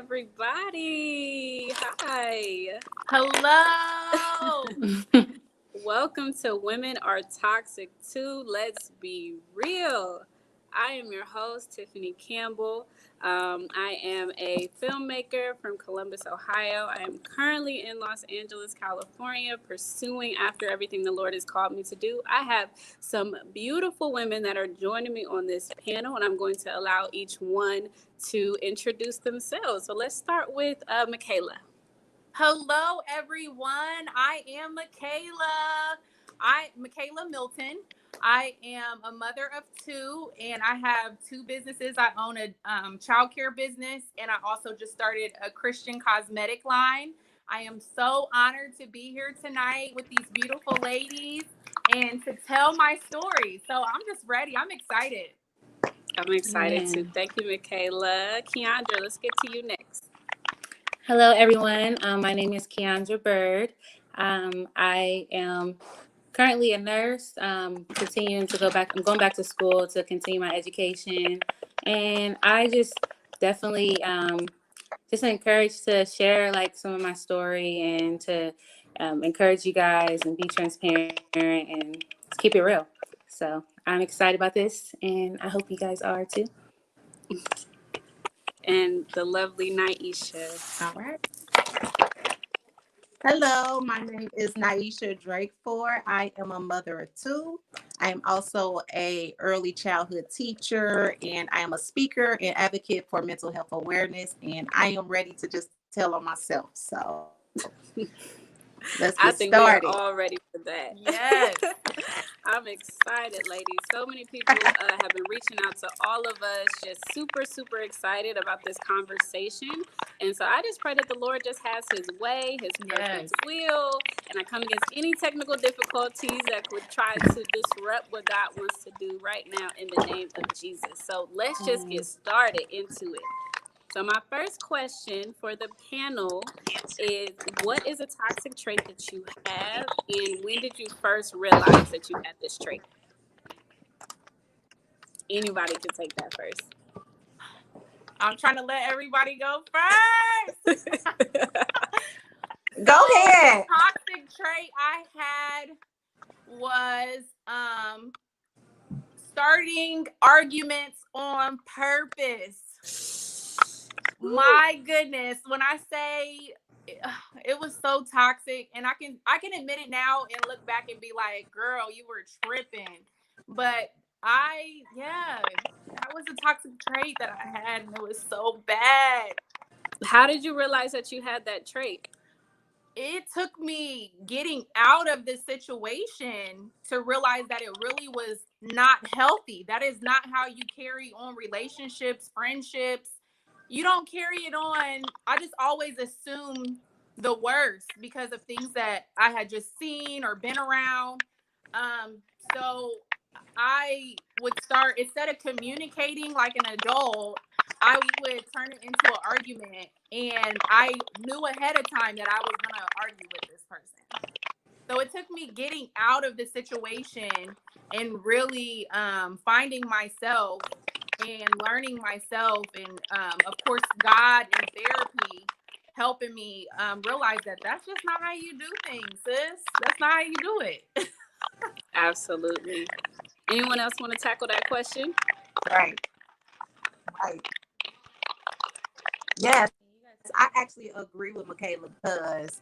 everybody. Hi. Hello. Welcome to Women Are Toxic Too. Let's be real. I am your host, Tiffany Campbell. I am a filmmaker from Columbus, Ohio. I am currently in Los Angeles, California, pursuing after everything the Lord has called me to do. I have some beautiful women that are joining me on this panel, and I'm going to allow each one to introduce themselves. So let's start with Mikalah. Hello, everyone. I am Mikalah Milton. I am a mother of two, and I have two businesses. I own a childcare business, and I also just started a Christian cosmetic line. I am so honored to be here tonight with these beautiful ladies and to tell my story. So I'm just ready. I'm excited. I'm excited too. Thank you, Mikalah. Keondra, let's get to you next. Hello, everyone. My name is Keondra Byrd. I am currently a nurse, continuing to I'm going back to school to continue my education. And I just definitely just encouraged to share like some of my story and to encourage you guys and be transparent and keep it real. So I'm excited about this, and I hope you guys are too. And the lovely Niesha. All right. Hello, my name is Niesha Drakeford. I am a mother of two. I am also a early childhood teacher, and I am a speaker and advocate for mental health awareness. And I am ready to just tell on myself. So let's get started. We are all ready for that. Yes. I'm excited, ladies. So many people have been reaching out to all of us, just super, super excited about this conversation. And so I just pray that the Lord just has his way, his perfect will. And I come against any technical difficulties that would try to disrupt what God wants to do right now in the name of Jesus. So let's just get started into it. So my first question for the panel is, what is a toxic trait that you have, and when did you first realize that you had this trait? Anybody can take that first. I'm trying to let everybody go first. Go ahead. The toxic trait I had was starting arguments on purpose. My goodness, when I say it was so toxic, and I can admit it now and look back and be like, girl, you were tripping. But that was a toxic trait that I had, and it was so bad. How did you realize that you had that trait? It took me getting out of this situation to realize that it really was not healthy. That is not how you carry on relationships, friendships. You don't carry it on. I just always assumed the worst because of things that I had just seen or been around. So I would start, instead of communicating like an adult, I would turn it into an argument. And I knew ahead of time that I was going to argue with this person. So it took me getting out of the situation and really finding myself and learning myself, and of course God and therapy helping me realize that that's just not how you do things, sis. That's not how you do it. Absolutely. Anyone else want to tackle that question? Right. Yes, I actually agree with Mikalah because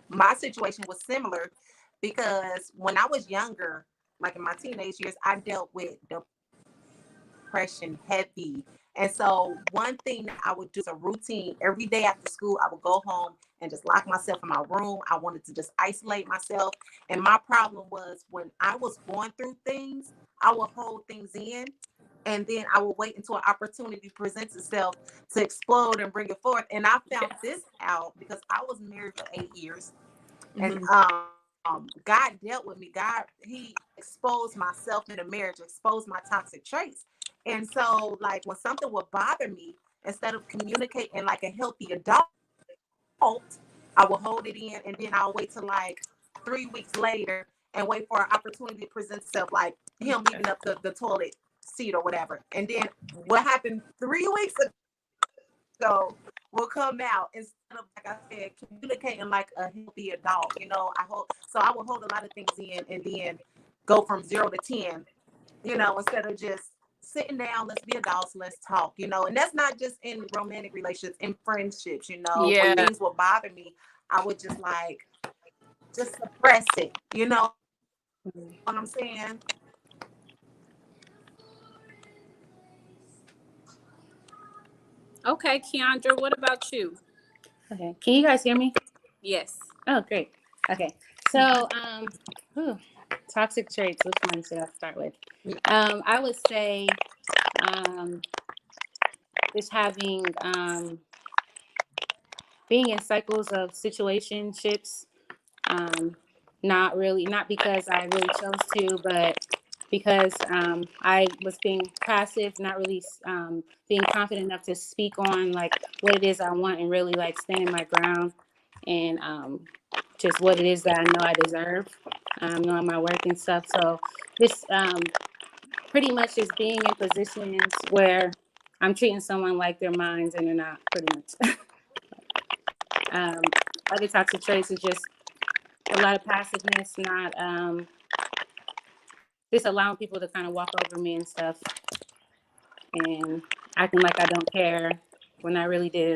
my situation was similar, because when I was younger, like in my teenage years, I dealt with depression heavy. And so one thing that I would do as a routine every day after school, I would go home and just lock myself in my room. I wanted to just isolate myself. And my problem was, when I was going through things, I would hold things in, and then I would wait until an opportunity presents itself to explode and bring it forth. And I found this out because I was married for 8 years. And God dealt with me. He exposed myself in a marriage, exposed my toxic traits. And so, like, when something would bother me, instead of communicating like a healthy adult, I will hold it in, and then I'll wait till like 3 weeks later and wait for an opportunity to present itself, like him leaving up the toilet seat or whatever. And then what happened 3 weeks ego will come out instead of, like I said, communicating like a healthy adult. I will hold a lot of things in and then go from 0 to 10, instead of just sitting down, let's be adults, let's talk, and that's not just in romantic relationships, in friendships, when things will bother me, I would just suppress it, what I'm saying? Okay, Keondra, what about you? Okay. Can you guys hear me? Yes. Oh, great. Okay. So, toxic traits. Which one should I start with? I would say, just having, being in cycles of situationships, not because I really chose to, but because I was being passive, not really being confident enough to speak on like what it is I want and really like standing my ground and just what it is that I know I deserve, knowing my worth and stuff. So this pretty much just being in positions where I'm treating someone like they're mine and they're not, pretty much. Other toxic traits is just a lot of passiveness, not just allowing people to kind of walk over me and stuff, and acting like I don't care when I really do.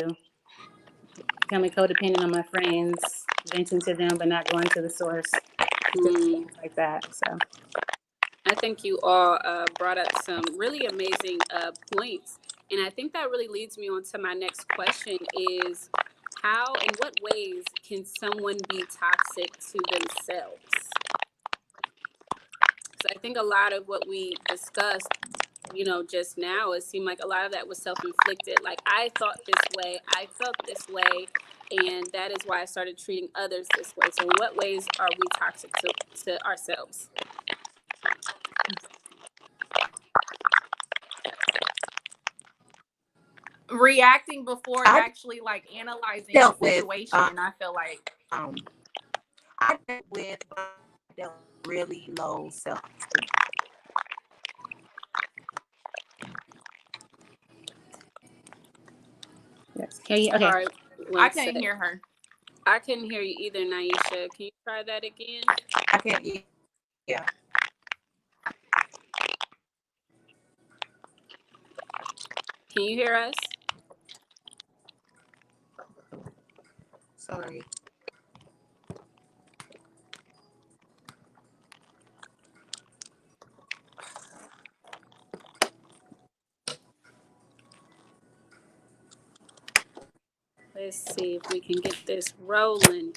Becoming codependent on my friends, venting to them but not going to the source, things like that. So I think you all brought up some really amazing points, and I think that really leads me on to my next question: is how, in what ways can someone be toxic to themselves? So I think a lot of what we discussed, just now, it seemed like a lot of that was self-inflicted. Like, I thought this way, I felt this way, and that is why I started treating others this way. So in what ways are we toxic to ourselves? Reacting before actually like analyzing the situation. I feel like I dealt with really low self-esteem. yes. Okay. Sorry, I couldn't hear her. I couldn't hear you either, Niesha. Can you try that again? I can't hear. Yeah. Can you hear us? Sorry. Let's see if we can get this rolling.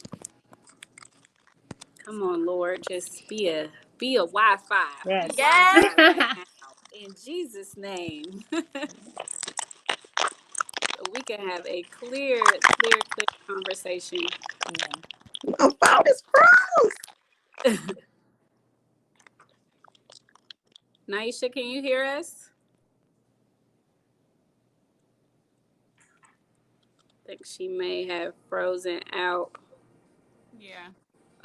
Come on, Lord, just be a Wi-Fi. Yes. Wi-Fi right now, in Jesus' name. So we can have a clear conversation. My phone is froze. Niesha, can you hear us? I think she may have frozen out. Yeah.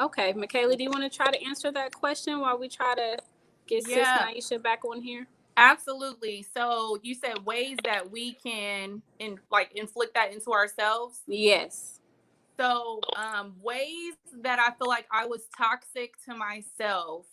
Okay, Mikalah, do you want to try to answer that question while we try to get Sis Niesha back on here? Absolutely. So you said ways that we can inflict that into ourselves? Yes. So ways that I feel like I was toxic to myself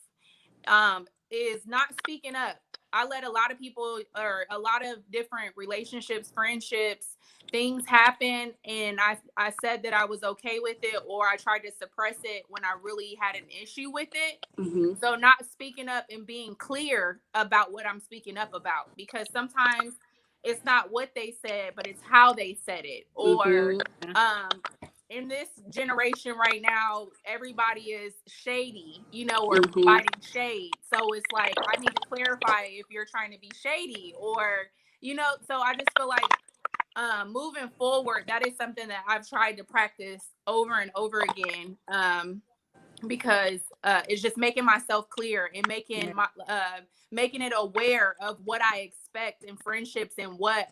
is not speaking up. I let a lot of people or a lot of different relationships, friendships, things happen, and I said that I was okay with it, or I tried to suppress it when I really had an issue with it. Mm-hmm. So not speaking up and being clear about what I'm speaking up about, because sometimes it's not what they said, but it's how they said it. Or in this generation right now, everybody is shady, or providing shade. So it's like, I need to clarify if you're trying to be shady or, so I just feel like moving forward, that is something that I've tried to practice over and over again, because it's just making myself clear and making it aware of what I expect in friendships and what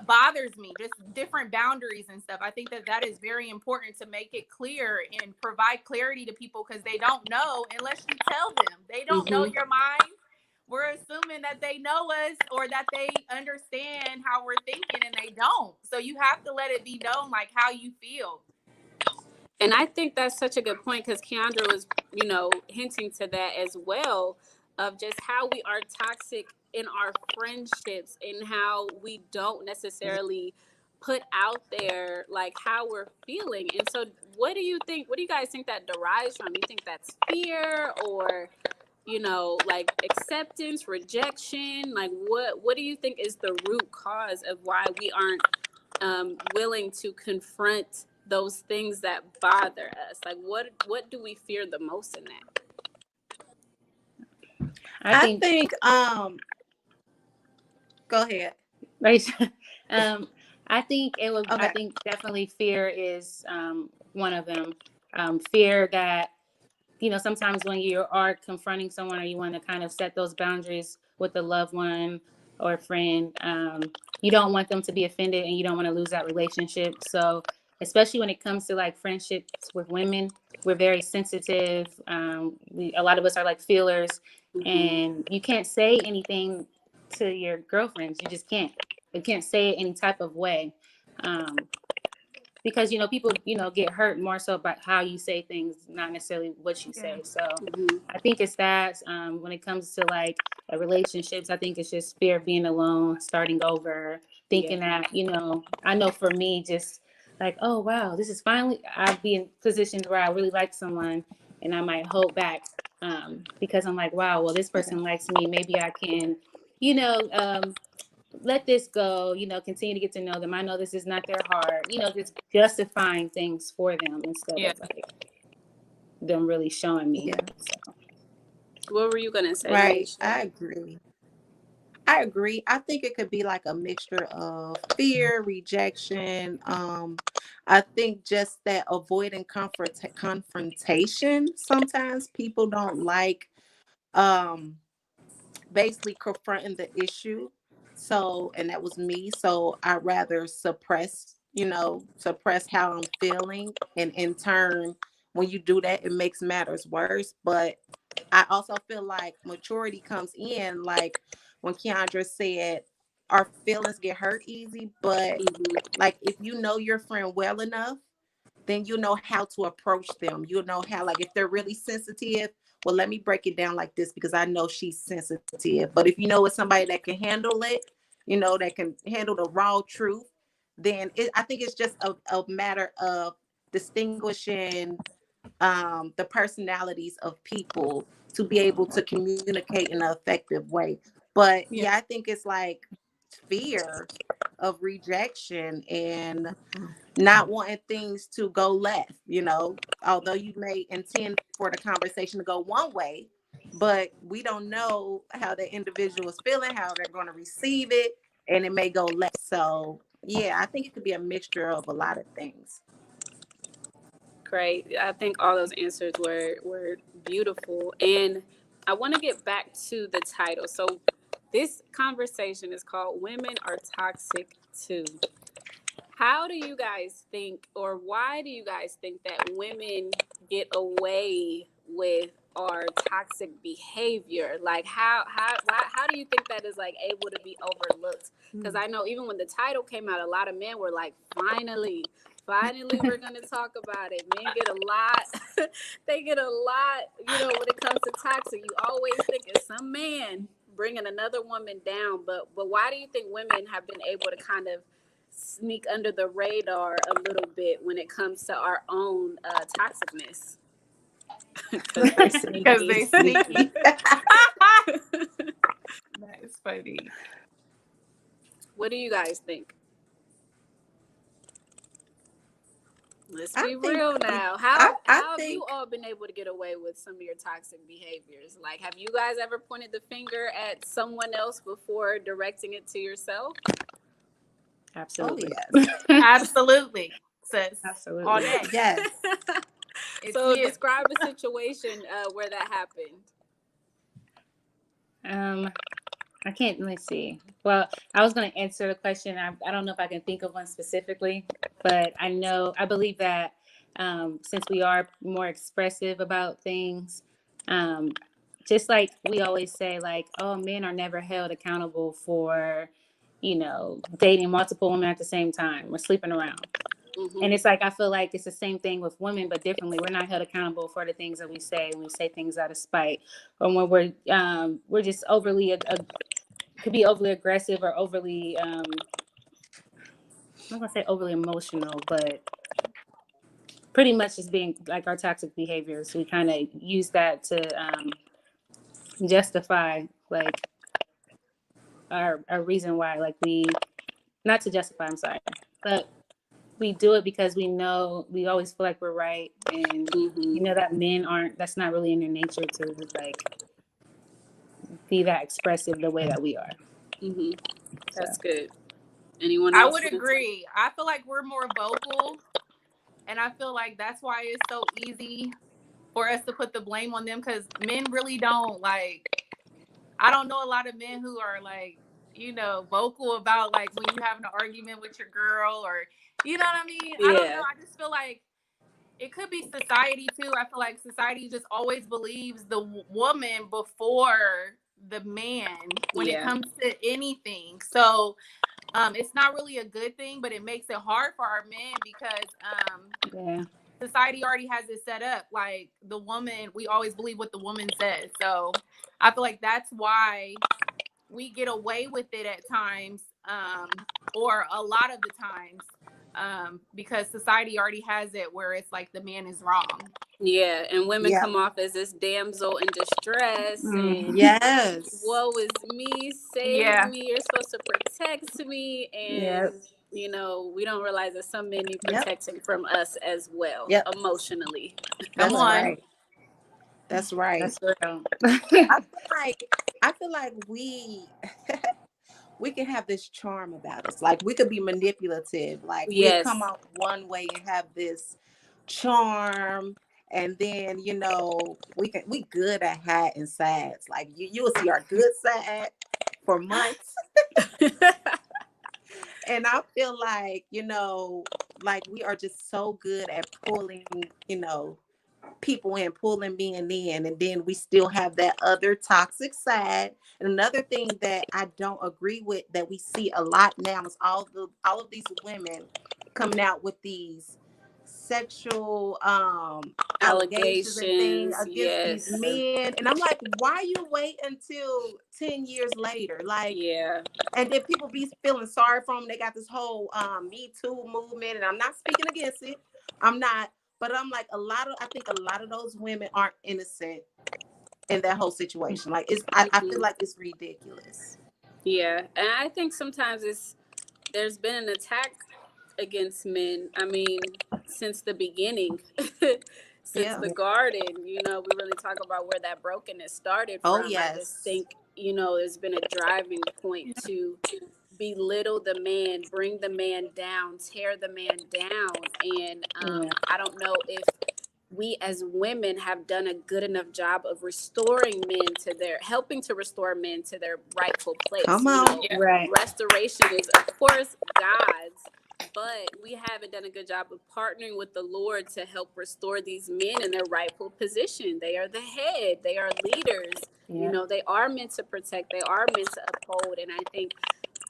bothers me, just different boundaries and stuff. I think that is very important to make it clear and provide clarity to people, because they don't know unless you tell them. They don't know your mind. we're assuming that they know us or that they understand how we're thinking, and they don't. So you have to let it be known, like, how you feel. And I think that's such a good point, because Keondra was, hinting to that as well, of just how we are toxic in our friendships and how we don't necessarily put out there like how we're feeling. And so what do you guys think that derives from? You think that's fear, or like acceptance, rejection? Like what do you think is the root cause of why we aren't willing to confront those things that bother us? Like what do we fear the most in that? I think go ahead. right. I think it would. Okay. I think definitely fear is one of them. Fear that sometimes when you are confronting someone, or you want to kind of set those boundaries with a loved one or a friend, you don't want them to be offended, and you don't want to lose that relationship. So especially when it comes to like friendships with women, we're very sensitive. A lot of us are like feelers, and you can't say anything to your girlfriends. You just can't. You can't say it any type of way. Because people get hurt more so by how you say things, not necessarily what you say. So I think it's that when it comes to like relationships, I think it's just fear of being alone, starting over, thinking that I know for me, just like, oh wow, this is finally, I'd be in positions where I really like someone, and I might hold back because I'm like, wow, well, this person likes me, maybe I can let this go, continue to get to know them. I know this is not their heart, just justifying things for them instead of like them really showing me. So. What were you gonna say? Right. Niesha? I agree. I think it could be like a mixture of fear, rejection. I think just that avoiding confrontation. Sometimes people don't like basically confronting the issue. So, and that was me. So I rather suppress how I'm feeling. And in turn, when you do that, it makes matters worse. But I also feel like maturity comes in, like when Keondra said, our feelings get hurt easy. But like, if you know your friend well enough, then you know how to approach them. You know how, like, if they're really sensitive, well, let me break it down like this because I know she's sensitive. But if you know it's somebody that can handle it, that can handle the raw truth, then I think it's just a matter of distinguishing the personalities of people to be able to communicate in an effective way. But yeah, I think it's like fear of rejection and not wanting things to go left, although you may intend for the conversation to go one way, but we don't know how the individual is feeling, how they're going to receive it, and it may go left. So yeah, I think it could be a mixture of a lot of things. Great. I think all those answers were beautiful. And I want to get back to the title. So this conversation is called Women Are Toxic Too. How do you guys think, or why do you guys think that women get away with our toxic behavior? Like how do you think that is like able to be overlooked? Because I know even when the title came out, a lot of men were like, finally we're going to talk about it. Men get a lot they get a lot, when it comes to toxic. You always think it's some man bringing another woman down, but why do you think women have been able to kind of sneak under the radar a little bit when it comes to our own toxicness? Because they sneaky. That is funny. What do you guys think? Let's be real now. How have you all been able to get away with some of your toxic behaviors? Like, have you guys ever pointed the finger at someone else before directing it to yourself? Absolutely. Oh, yes. Absolutely, sis. Absolutely. All day. Yes. So describe a situation where that happened. I can't. Let me see. Well, I was going to answer the question. I don't know if I can think of one specifically, but I believe that since we are more expressive about things, just like we always say, like, oh, men are never held accountable for, dating multiple women at the same time or sleeping around. And it's like, I feel like it's the same thing with women, but differently. We're not held accountable for the things that we say when we say things out of spite, or when we're just overly, could be overly aggressive or overly, I'm not gonna say overly emotional, but pretty much just being like our toxic behaviors. We kind of use that to justify like our reason why, like not to justify, I'm sorry, but we do it because we always feel like we're right, and that men aren't. That's not really in their nature to like be that expressive the way that we are. That's good. Anyone I else? would agree. I feel like we're more vocal, and I feel like that's why it's so easy for us to put the blame on them, because men really don't like. I don't know a lot of men who are like, vocal about like when you having an argument with your girl, or you know what I mean? I don't know. I just feel like it could be society too. I feel like society just always believes the woman before the man when it comes to anything. So it's not really a good thing, but it makes it hard for our men because society already has it set up. Like the woman, we always believe what the woman says. So I feel like that's why we get away with it at times, or a lot of the times, because society already has it where it's like the man is wrong. Yeah, and women come off as this damsel in distress, and woe is me, save me, you're supposed to protect me, and we don't realize that some men need protecting from us as well, emotionally. Come on. That's right. That's real. I feel like we can have this charm about us. Like we could be manipulative. Like we come out one way and have this charm, and then we good at hiding sides. Like you will see our good side for months. And I feel like like we are just so good at pulling people in, pulling men in, and then we still have that other toxic side. And another thing that I don't agree with that we see a lot now is all of these women coming out with these sexual allegations and things against these men, and I'm like, why you wait until 10 years later? Like, and then people be feeling sorry for them. They got this whole Me Too movement, and I'm not speaking against it. I'm not. But I'm like, I think a lot of those women aren't innocent in that whole situation. Like, I feel like it's ridiculous. Yeah, and I think sometimes there's been an attack against men. I mean, since the beginning, since the garden, we really talk about where that brokenness started from. I just think, there's been a driving point to belittle the man, bring the man down, tear the man down. And I don't know if we as women have done a good enough job of helping to restore men to their rightful place. Come on. Right. Restoration is, of course, God's, but we haven't done a good job of partnering with the Lord to help restore these men in their rightful position. They are the head. They are leaders. They are meant to protect. They are meant to uphold. And I think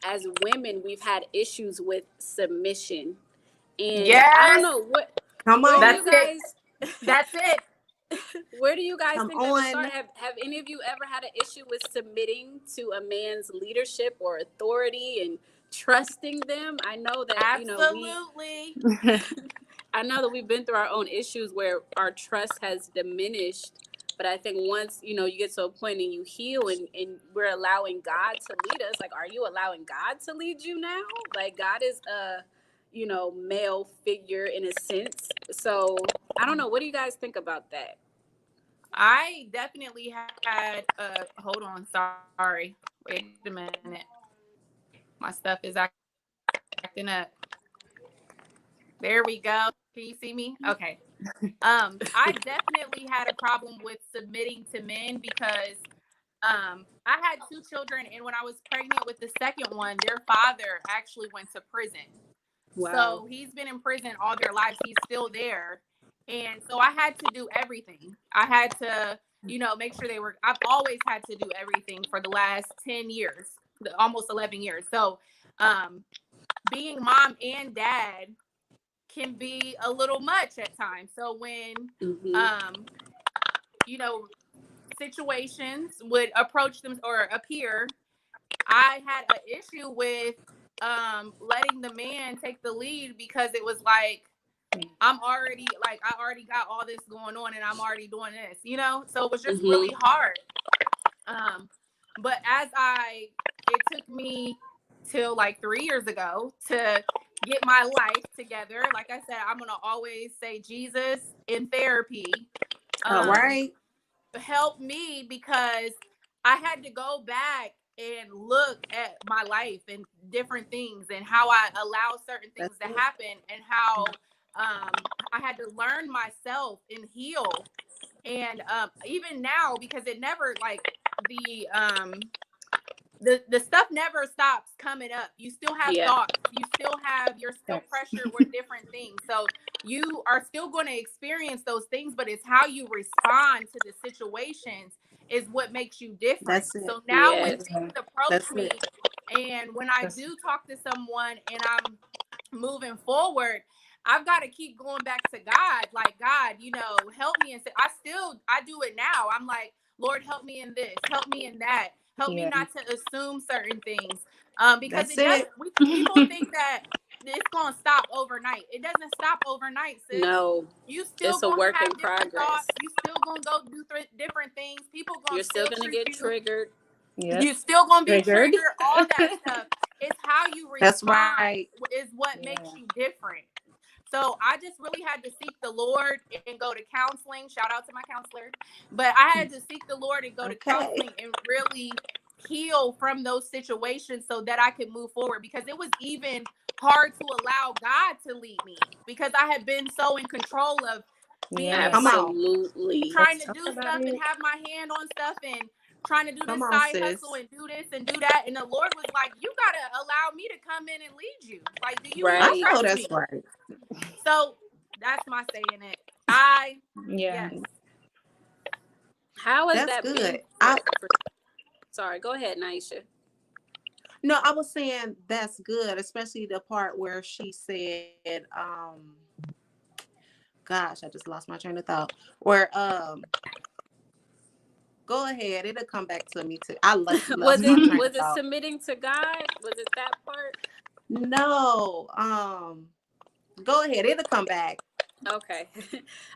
as women, we've had issues with submission. And I don't know what. Come on. That's it. That's it. Where do you guys think that would start? Have any of you ever had an issue with submitting to a man's leadership or authority and trusting them? I know that absolutely. I know that we've been through our own issues where our trust has diminished. But I think once, you get to a point and you heal and we're allowing God to lead us, like, are you allowing God to lead you now? Like, God is a, male figure in a sense. So I don't know. What do you guys think about that? I definitely had, hold on. Sorry. Wait a minute. My stuff is acting up. There we go. Can you see me? Okay. I definitely had a problem with submitting to men because I had 2 children, and when I was pregnant with the second one, their father actually went to prison. Wow. So he's been in prison all their lives. He's still there. And so I had to do everything. I had to make sure I've always had to do everything for the last 10 years, almost 11 years. So being mom and dad can be a little much at times. So when, situations would approach them or appear, I had an issue with letting the man take the lead, because it was like, I already got all this going on and I'm already doing this, so it was just really hard. But it took me till like 3 years ago to get my life together. Like I said, I'm going to always say Jesus in therapy. All right. Helped me, because I had to go back and look at my life and different things and how I allow certain things to happen, and how I had to learn myself and heal. And even now, because it never, like, the stuff never stops coming up. You still have thoughts. You're still pressured with different things. So you are still going to experience those things, but it's how you respond to the situations is what makes you different. So now when things approach me, and when I do talk to someone and I'm moving forward, I've got to keep going back to God. Like, God, help me. And I do it now. I'm like, Lord, help me in this, help me in that. Help me not to assume certain things. Because people think that it's going to stop overnight. It doesn't stop overnight, sis. No. You still it's a work have in progress. Thoughts. You still going to go do different things. People going You're still going to get triggered. Yep. You're still going to be triggered. All that stuff. It's how you respond is what makes you different. So I just really had to seek the Lord and go to counseling. Shout out to my counselor. But I had to seek the Lord and go to counseling and really heal from those situations so that I could move forward, because it was even hard to allow God to lead me, because I had been so in control of being absolutely trying to do stuff and have my hand on stuff and trying to do this side hustle and do this and do that. And the Lord was like, you got to allow me to come in and lead you. Like, do you I know that's me? right. So that's my saying it. Yes. How is that's that good? Sorry, go ahead, Niesha. No, I was saying that's good, especially the part where she said, gosh, I just lost my train of thought. Where go ahead, it'll come back to me too. I lost was it submitting to God? Was it that part? No. Go ahead, it'll come back. Okay.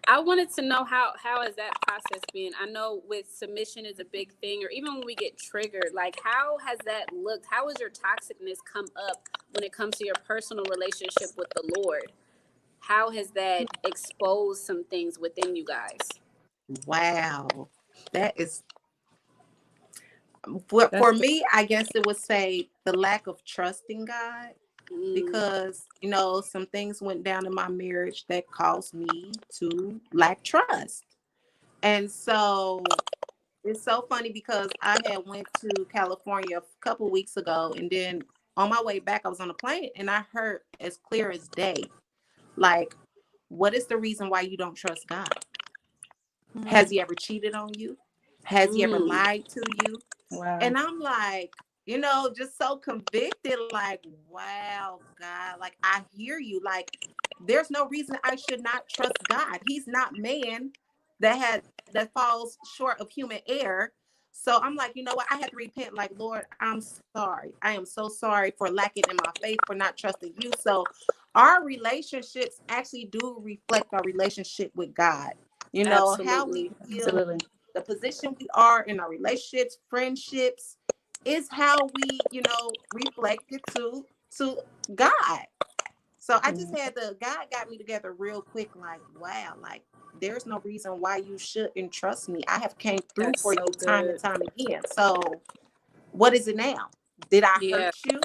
I wanted to know how has that process been? I know with submission is a big thing, or even when we get triggered, like how has that looked? How has your toxicness come up when it comes to your personal relationship with the Lord? How has that exposed some things within you guys? Wow. That is, for me, I guess it would say the lack of trust in God. Because, some things went down in my marriage that caused me to lack trust. And so it's so funny, because I had went to California a couple weeks ago, and then on my way back, I was on a plane and I heard as clear as day, like, what is the reason why you don't trust God? Has he ever cheated on you? Has he ever lied to you? Wow. And I'm like, just so convicted, like, wow, God, like, I hear you. Like, there's no reason I should not trust God. He's not man that falls short of human error. So I'm like, you know what? I had to repent, like, Lord, I'm sorry. I am so sorry for lacking in my faith, for not trusting you. So our relationships actually do reflect our relationship with God. Absolutely. How we feel, the position we are in our relationships, friendships, is how we, reflect it to God. So I just had God got me together real quick, like, wow, like, there's no reason why you shouldn't trust me. I have came through for you time and time again. So what is it now? Did I hurt you?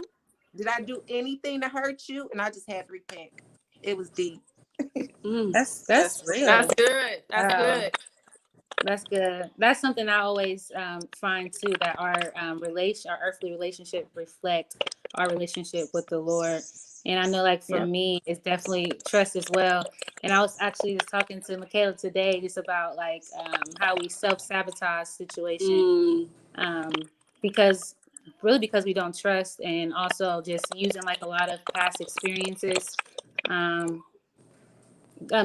Did I do anything to hurt you? And I just had to repent. It was deep. That's real. That's good. That's good. That's good. That's something I always find too, that our earthly relationship reflect our relationship with the Lord. And I know, like, for Yep. me, it's definitely trust as well. And I was actually just talking to Mikalah today just about, like, how we self-sabotage situations, Mm, because because we don't trust, and also just using, like, a lot of past experiences. Um,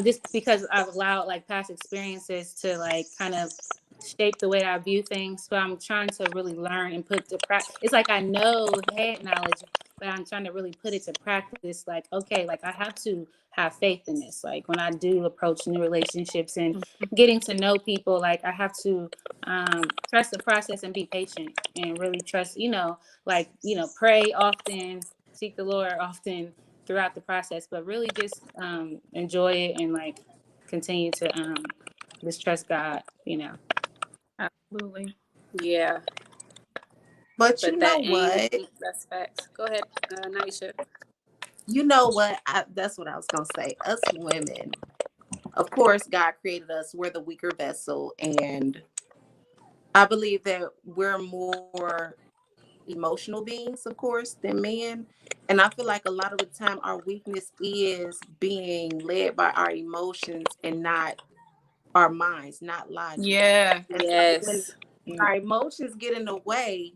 just because I've allowed, like, past experiences to, like, kind of shape the way I view things. So I'm trying to really learn and put to practice. It's like I know head knowledge, but I'm trying to really put it to practice. Like, okay, like I have to have faith in this. Like when I do approach new relationships and getting to know people, like I have to trust the process and be patient and really trust, like, pray often, seek the Lord often throughout the process, but really just enjoy it and like continue to just trust God. Absolutely. yeah, But you but know that ain't, what? that's facts. Go ahead, Niesha. You know what? That's what I was gonna say. Us women, of course, God created us. We're the weaker vessel, and I believe that we're more emotional beings, of course, than men. And I feel like a lot of the time our weakness is being led by our emotions and not our minds, not logic. Yeah. And so when Yes. our emotions get in the way,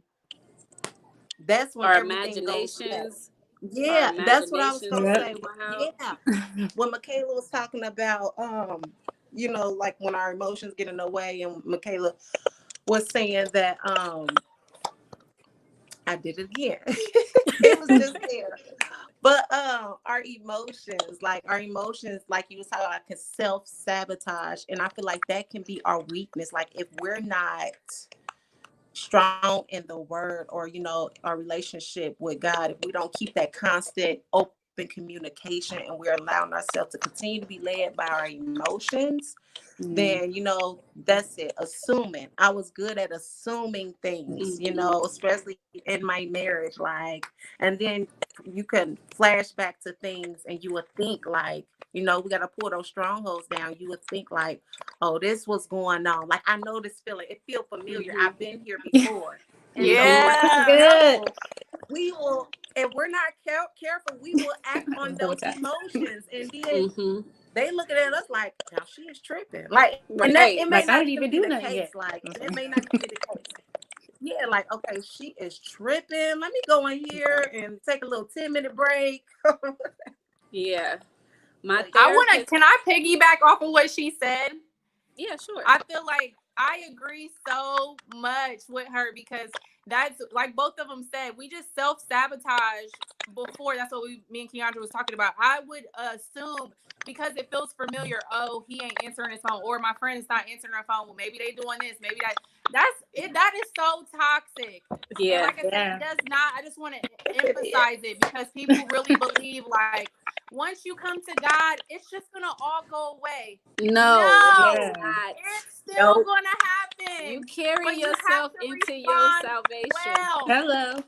that's when Our everything goes left. imaginations, our Yeah, that's what I was imaginations gonna Yep. say. come out. Yeah. When Mikalah was talking about like when our emotions get in the way, and Mikalah was saying that I did it again. It was just there. But our emotions, like you was talking about, can self-sabotage. And I feel like that can be our weakness. Like if we're not strong in the word, or our relationship with God, if we don't keep that constant open communication and we're allowing ourselves to continue to be led by our emotions, Mm. then that's it. Assuming. I was good at assuming things, Mhm. especially in my marriage, like, and then you can flash back to things and you would think like, we got to pull those strongholds down. You would think like, oh, this was going on, like, I know this feeling, it feels familiar, Mhm. I've been here before. And so if Mhm. we're not That's Yeah. good. careful, we will, if we're not careful, we will act on Whole those time. emotions, and then Mhm. they looking at us like, now she is tripping. Like, and that Right. it may Like I not didn't even even be do the nothing case. yet. Like, Okay. that may not even be the case. Yeah, like, okay, she is tripping. Let me go in here and take a little 10-minute break. Yeah. My But therapist. Can I piggyback off of what she said? Yeah, sure. I feel like I agree so much with her, because that's like both of them said, we just self-sabotage before. That's what me and Keondra was talking about. I would assume, because it feels familiar, oh, he ain't answering his phone, or my friend is not answering her phone. Well, maybe they doing this, maybe that's it. That is so toxic. And Yeah. like I said, Yeah. it does not, I just want to it is. emphasize it, because people really believe like once you come to God, it's just gonna all go away. No, it is No, Yeah. not. it's still Nope. gonna You happen, carry but you have yourself to into your respond salvation. well. Hello.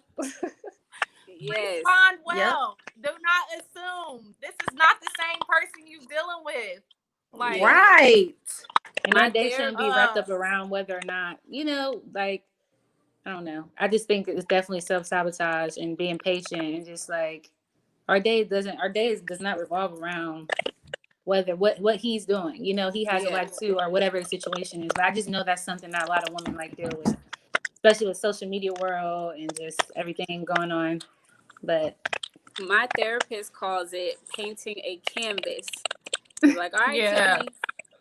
Yes. Respond Yep. well. Do not assume. This is not the same person you dealing with. Like, Yeah. Right. And our My day shouldn't be wrapped uh, up around whether or not, like, I don't know. I just think it's definitely self sabotage and being patient and just like our day does not revolve around whether what he's doing. He has a Yeah. life too, or whatever the situation is. But I just know that's something that a lot of women like deal with, especially with social media world and just everything going on. But My therapist calls it painting a canvas. She's like, all right, yeah, Tiffany,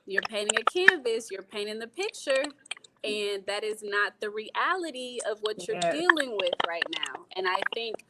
you're painting a canvas, you're painting the picture, and that is not the reality of what you're yeah, dealing with right now. And I think,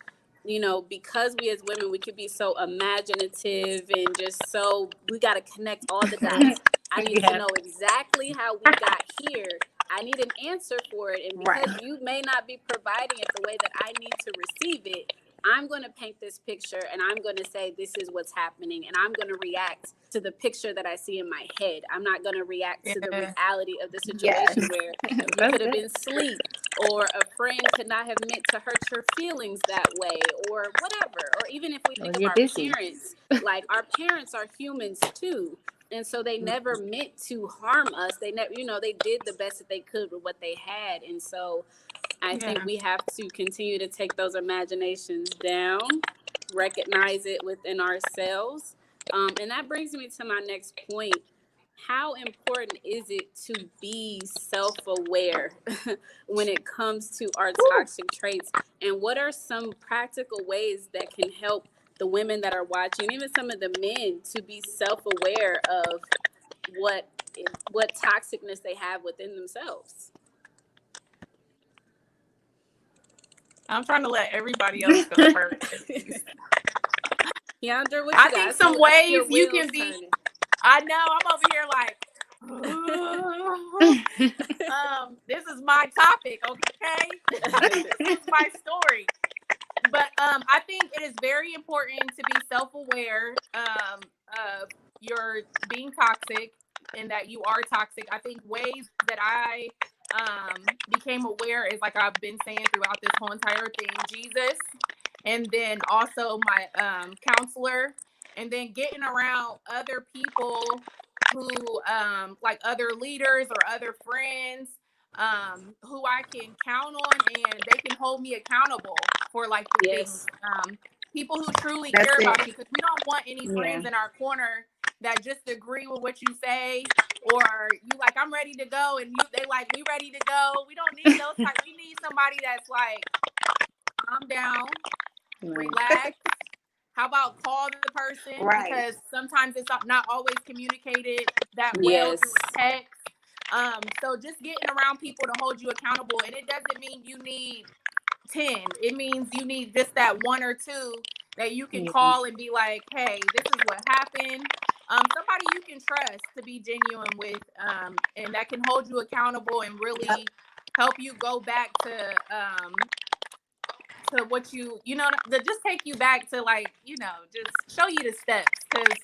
because we as women, we could be so imaginative and just so, we got to connect all the dots. I need to yeah, know exactly how we got here. I need an answer for it. And Right. because you may not be providing it the way that I need to receive it, I'm going to paint this picture and I'm going to say, this is what's happening. And I'm going to react to the picture that I see in my head. I'm not going to react to the yeah, reality of the Yes. situation where you that's could have good. been asleep, or a friend could not have meant to hurt your feelings that way, or whatever. Or even if we Or think of you're our busy. parents, like our parents are humans too. And so they never meant to harm us. They never, they did the best that they could with what they had. And so I think yeah. we have to continue to take those imaginations down recognize it within ourselves. And that brings me to my next point. How important is it to be self-aware when it comes to our toxic traits? And what are some practical ways that can help the women that are watching, even some of the men, to be self-aware of what toxicness they have within themselves? I'm trying to let everybody else go first. Keondra, what you I got? think some ways you can be. Turning. I know, I'm over here like, this is my topic, okay? This is my story. But I think it is very important to be self-aware of your being toxic and that you are toxic. I think ways that I became aware is, like I've been saying throughout this whole entire thing, Jesus, and then also my counselor, and then getting around other people who like other leaders or other friends who I can count on and they can hold me accountable for like the things. People who truly care about you, because we don't want any friends in our corner that just agree with what you say, or you like, I'm ready to go, and they like, we ready to go. We don't need those type. We need somebody that's like, calm down, relax. How about call the person? Right. Because sometimes it's not always communicated that well through text. So just getting around people to hold you accountable. And it doesn't mean you need 10. It means you need just that one or two that you can call and be like, hey, this is what happened. Somebody you can trust to be genuine with, and that can hold you accountable and really help you go back to what you know, to just take you back to, like, you know, just show you the steps. Because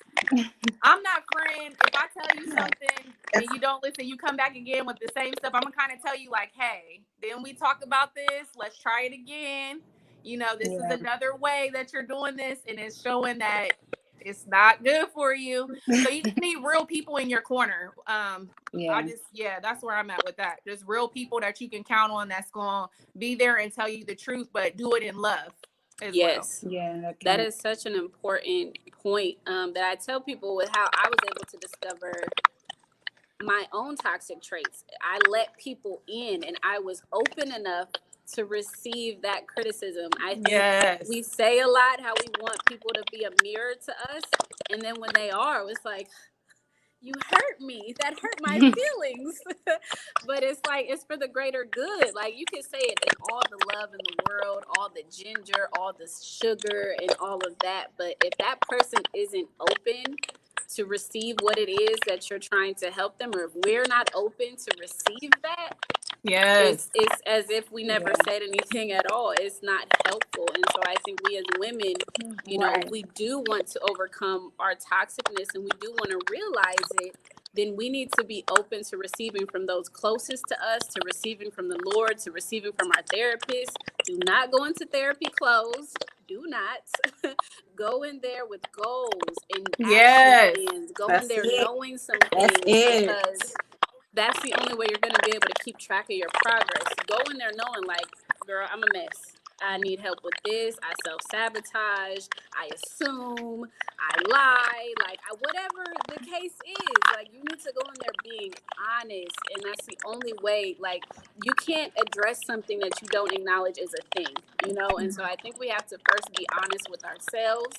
I'm not friend. If I tell you something and you don't listen, you come back again with the same stuff, I'm gonna kind of tell you like, hey, then we talk about this, let's try it again. You know, this is another way that you're doing this, and it's showing that it's not good for you. So you just need real people in your corner. That's where I'm at with that. There's real people that you can count on that's gonna be there and tell you the truth, but do it in love as well. That is such an important point that I tell people with how I was able to discover my own toxic traits. I let people in, and I was open enough to receive that criticism. I think we say a lot how we want people to be a mirror to us, and then when they are, it's like, you hurt me. That hurt my feelings. But it's like, it's for the greater good. Like, you can say it in all the love in the world, all the ginger, all the sugar, and all of that. But if that person isn't open to receive what it is that you're trying to help them, or if we're not open to receive that, it's as if we never said anything at all. It's not helpful. And so I think we as women, you know, if we do want to overcome our toxicness and we do want to realize it, then we need to be open to receiving from those closest to us, to receiving from the Lord, to receiving from our therapist. Do not go into therapy closed. Do not go in there with goals and action plans. Go in there knowing some things, because that's the only way you're going to be able to keep track of your progress. Go in there knowing, like, girl, I'm a mess. I need help with this. I self-sabotage. I assume. I lie. Like, whatever the case is, like, you need to go in there being honest. And that's the only way. Like, you can't address something that you don't acknowledge as a thing, you know? And so I think we have to first be honest with ourselves,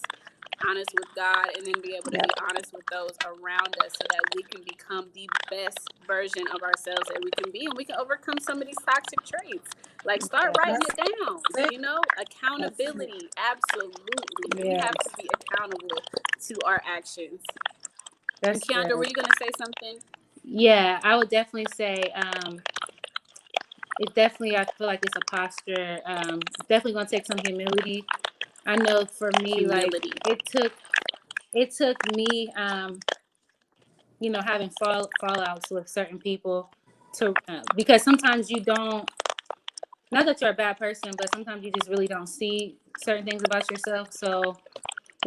honest with God, and then be able to be honest with those around us, so that we can become the best version of ourselves that we can be, and we can overcome some of these toxic traits. Like, start writing it down, you know? Accountability, absolutely. We have to be accountable to our actions. And Keondra, were you going to say something? Yeah, I would definitely say it definitely, I feel like it's a posture. Definitely going to take some humility. I know for me, like, it took me, you know, having fallouts with certain people to, because sometimes you don't, not that you're a bad person, but sometimes you just really don't see certain things about yourself. So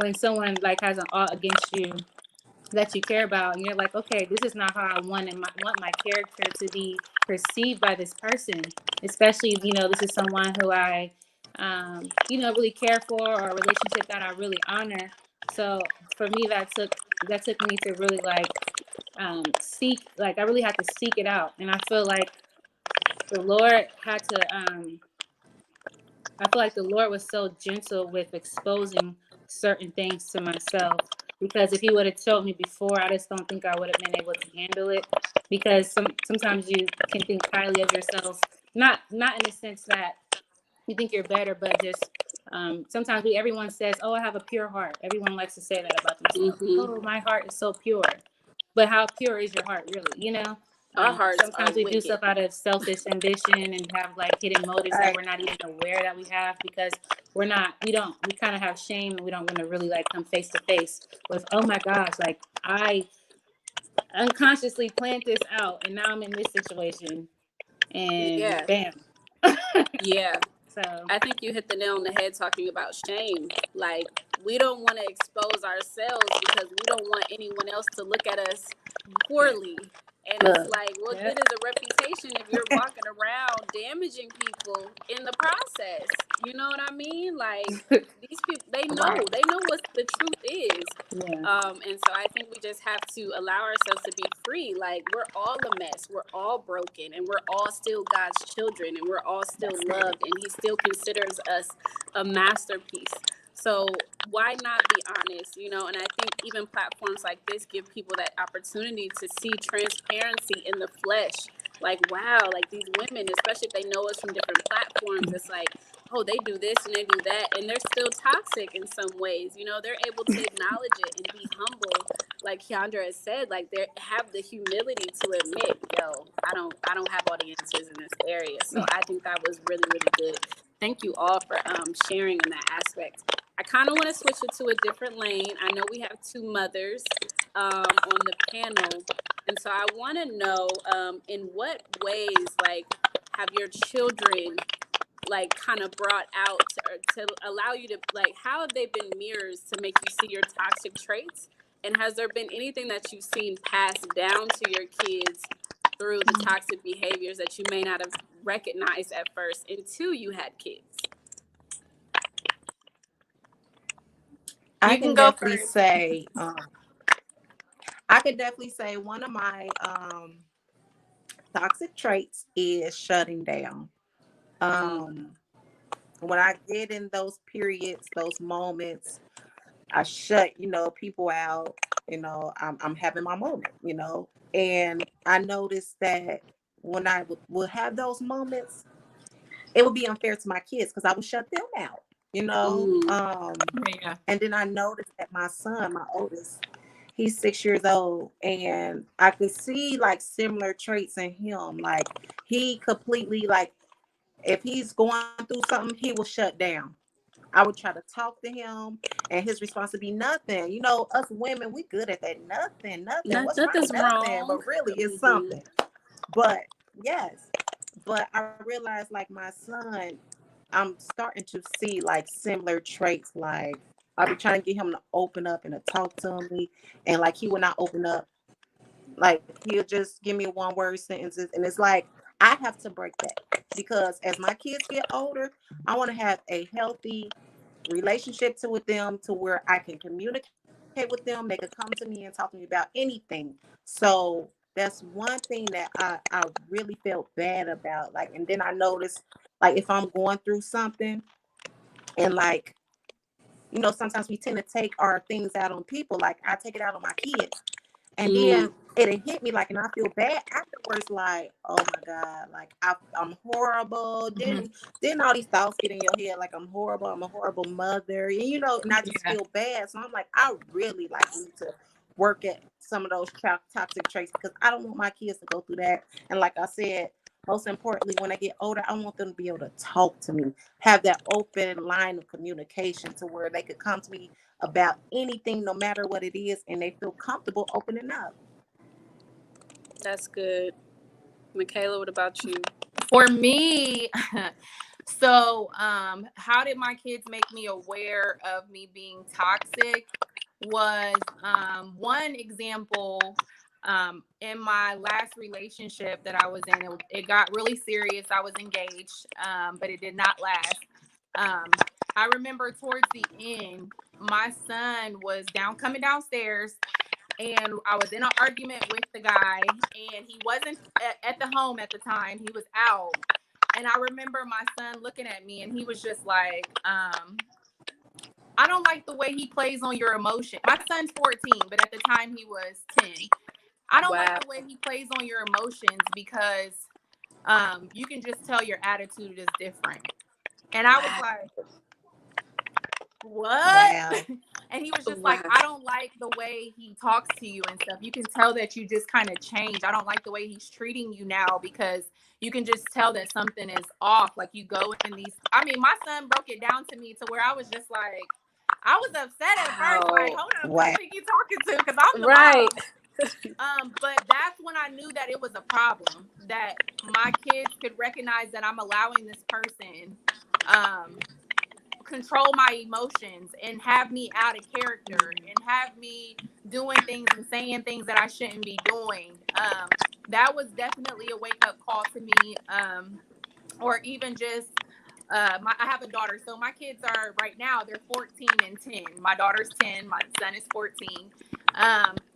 when someone like has an ought against you that you care about, and you're like, okay, this is not how I want my character to be perceived by this person, especially if, you know, this is someone who I really care for, or a relationship that I really honor. So for me, that took me to really seek, I really had to seek it out. And the Lord had to I feel like the Lord was so gentle with exposing certain things to myself, because if he would have told me before, I just don't think I would have been able to handle it, because sometimes you can think highly of yourself, not in the sense that you think you're better, but just sometimes everyone says, "Oh, I have a pure heart." Everyone likes to say that about themselves. Mm-hmm. Oh, my heart is so pure. But how pure is your heart really? Our hearts are Sometimes we do wicked. stuff out of selfish ambition and have hidden motives that Right. we're not even aware that we have, because we kind of have shame, and we don't want to really come face to face with, oh my gosh, I unconsciously planned this out and now I'm in this situation and Yeah. bam. Yeah. So I think you hit the nail on the head talking about shame. Like, we don't want to expose ourselves because we don't want anyone else to look at us poorly. And it's Look, like, what yeah. good is a reputation if you're walking around damaging people in the process? You know what I mean? Like, these people, they know right. what the truth is. Yeah. And so I think we just have to allow ourselves to be free. Like, we're all a mess, we're all broken, and we're all still God's children, and we're all still That's it. loved, and he still considers us a masterpiece. So why not be honest? And I think even platforms like this give people that opportunity to see transparency in the flesh. Like, wow, like these women, especially if they know us from different platforms, it's like, oh, they do this and they do that, and they're still toxic in some ways. They're able to acknowledge it and be humble, like Keondra has said. Like, they have the humility to admit, yo, I don't have all the answers in this area. So I think that was really, really good. Thank you all for sharing in that aspect. I kind of want to switch it to a different lane. I know we have two mothers on the panel, and so I want to know, in what ways, have your children kind of brought out to allow you to, how have they been mirrors to make you see your toxic traits? And has there been anything that you've seen passed down to your kids through the toxic behaviors that you may not have recognized at first until you had kids? I You can can go definitely first. say, one of my toxic traits is shutting down. Mm. Um, when I get in those periods, those moments, I shut, people out. I'm having my moment. And I noticed that when I would have those moments, it would be unfair to my kids because I would shut them out. You know, Mm. Yeah. and then I noticed that my son, my oldest, he's 6 years old, and I could see similar traits in him. Like, he completely, if he's going through something, he will shut down. I would try to talk to him, and his response would be nothing. Us women, we good at that. Nothing, nothing. What's wrong? Nothing's Nothing. wrong. But really, it's Mm-hmm. something. But yes, but I realized my son, I'm starting to see similar traits. Like, I'll be trying to get him to open up and to talk to me, and he will not open up. Like, he'll just give me one word sentences, and it's like I have to break that because as my kids get older, I want to have a healthy relationship with them to where I can communicate with them. They could come to me and talk to me about anything. So that's one thing that I really felt bad about. And then I noticed, if I'm going through something, and sometimes we tend to take our things out on people. Like, I take it out on my kids. And Mm. then it hit me, and I feel bad afterwards, oh my God, I'm horrible. Then all these thoughts get in your head, I'm horrible, I'm a horrible mother, and I just Yeah. feel bad. So I'm I really need to work at some of those toxic traits because I don't want my kids to go through that. And like I said, most importantly, when I get older, I want them to be able to talk to me, have that open line of communication to where they could come to me about anything, no matter what it is, and they feel comfortable opening up. That's good. Mikalah, what about you? For me, so how did my kids make me aware of me being toxic? Was one example, in my last relationship that I was in. It got really serious. I was engaged, but it did not last. I remember towards the end, my son was coming downstairs, and I was in an argument with the guy, and he wasn't at the home at the time. He was out. And I remember my son looking at me, and he was just like, I don't like the way he plays on your emotion. My son's 14, but at the time he was 10. I don't like the way he plays on your emotions because you can just tell your attitude is different. And I was like, what? Wow. And he was just like, I don't like the way he talks to you and stuff. You can tell that you just kind of changed. I don't like the way he's treating you now because you can just tell that something is off. Like you go in these, I mean, my son broke it down to me to where I was just like, I was upset at first, like, hold up, who are you talking to? Because I'm the mom. But that's when I knew that it was a problem, that my kids could recognize that I'm allowing this person control my emotions and have me out of character and have me doing things and saying things that I shouldn't be doing. That was definitely a wake-up call to me. Or even just I have a daughter, so my kids are right now, they're 14 and 10. My daughter's 10, my son is 14.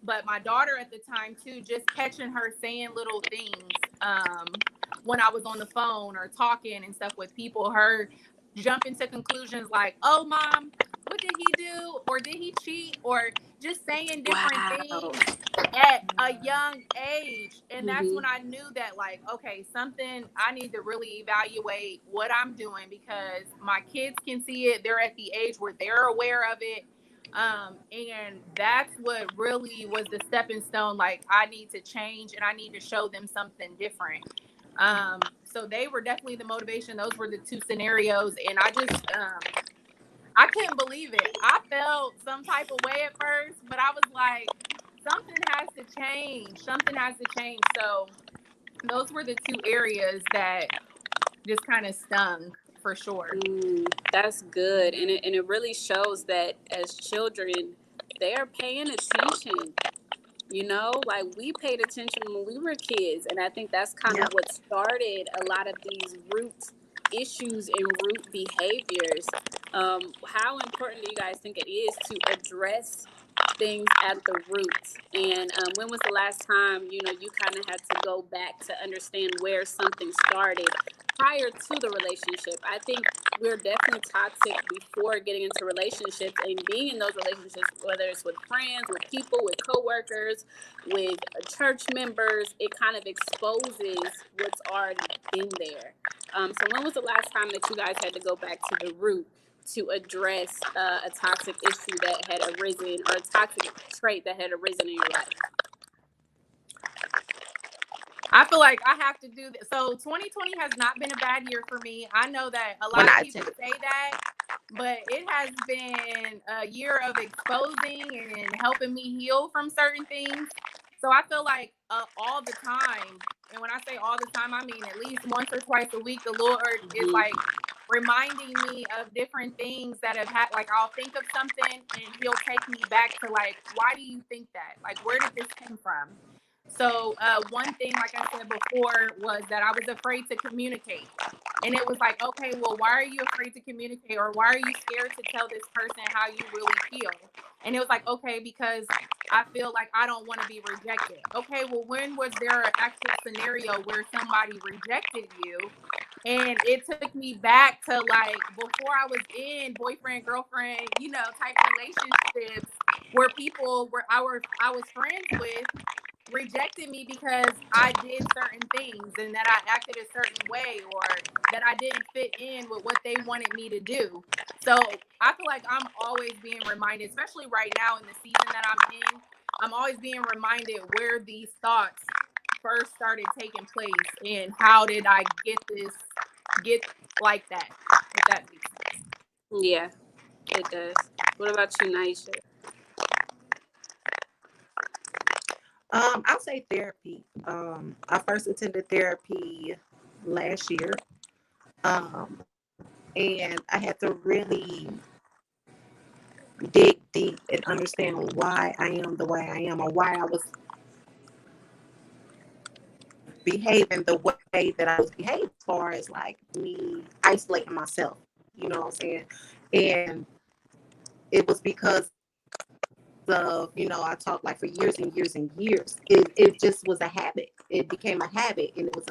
But my daughter at the time too, just catching her saying little things when I was on the phone or talking and stuff with people, her jumping to conclusions like, oh mom, what did he do? Or did he cheat? Or just saying different things at a young age. And that's when I knew that, like, okay, I need to really evaluate what I'm doing because my kids can see it. They're at the age where they're aware of it. And that's what really was the stepping stone. Like, I need to change and I need to show them something different. So they were definitely the motivation. Those were the two scenarios. And I just, I couldn't believe it. I felt some type of way at first, but I was like, something has to change. Something has to change. So those were the two areas that just kind of stung for sure. That's good. And it really shows that as children, they are paying attention. You know, like we paid attention when we were kids. And I think that's kind of what started a lot of these root issues and root behaviors. How important do you guys think it is to address things at the root? And when was the last time, you know, you kind of had to go back to understand where something started prior to the relationship? I think we're definitely toxic before getting into relationships, and being in those relationships, whether it's with friends, with people, with coworkers, with church members, it kind of exposes what's already been there. So when was the last time that you guys had to go back to the root to address a toxic issue that had arisen, or a toxic trait that had arisen in your life? I feel like I have to do this. So 2020 has not been a bad year for me. I know that a lot of people say that, but it has been a year of exposing and helping me heal from certain things. So I feel like all the time, and when I say all the time, I mean at least once or twice a week, the Lord is like reminding me of different things that have had, like I'll think of something and he'll take me back to like, why do you think that? Like, where did this come from? So one thing, like I said before, was that I was afraid to communicate. And it was like, okay, well, why are you afraid to communicate? Or why are you scared to tell this person how you really feel? And it was like, okay, because I feel like I don't want to be rejected. Okay, well, when was there an actual scenario where somebody rejected you? And it took me back to like before I was in boyfriend, girlfriend, you know, type relationships where people were I was friends with rejected me because I did certain things and that I acted a certain way, or that I didn't fit in with what they wanted me to do. So I feel like I'm always being reminded, especially right now in the season that I'm in, I'm always being reminded where these thoughts first started taking place and how did I get like that, if that makes sense. Yeah, it does. What about you, Niesha? I'll say therapy. I first attended therapy last year. And I had to really dig deep and understand why I am the way I am, or why I was behaving the way that I was behaving, as far as like me isolating myself. You know what I'm saying? And it was because of, I talked like for years and years and years. It just was a habit. It became a habit, and it was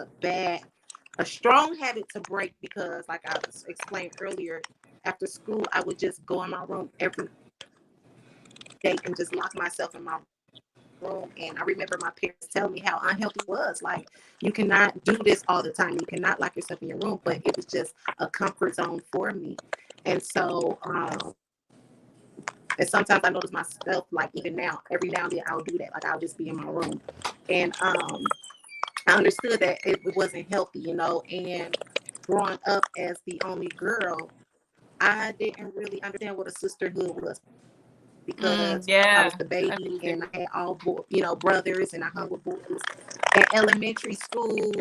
a strong habit to break, because like I explained earlier, after school, I would just go in my room every day and just lock myself in my room. And I remember my parents telling me how unhealthy it was. Like, you cannot do this all the time. You cannot lock yourself in your room. But it was just a comfort zone for me. And so, and sometimes I notice myself, like even now, every now and then I'll do that. Like, I'll just be in my room. And I understood that it wasn't healthy, and growing up as the only girl, I didn't really understand what a sisterhood was, because I was Yeah. the baby and I had all brothers, and I hung with boys. At elementary school,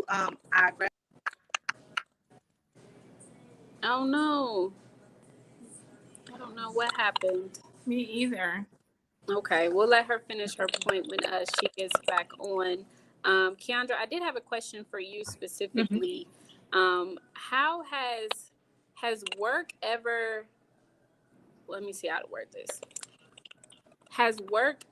Oh no. I don't know what happened. Me either. Okay, we'll let her finish her point when she gets back on. Keondra, I did have a question for you specifically. How has work ever? Let me see how to word this. Has work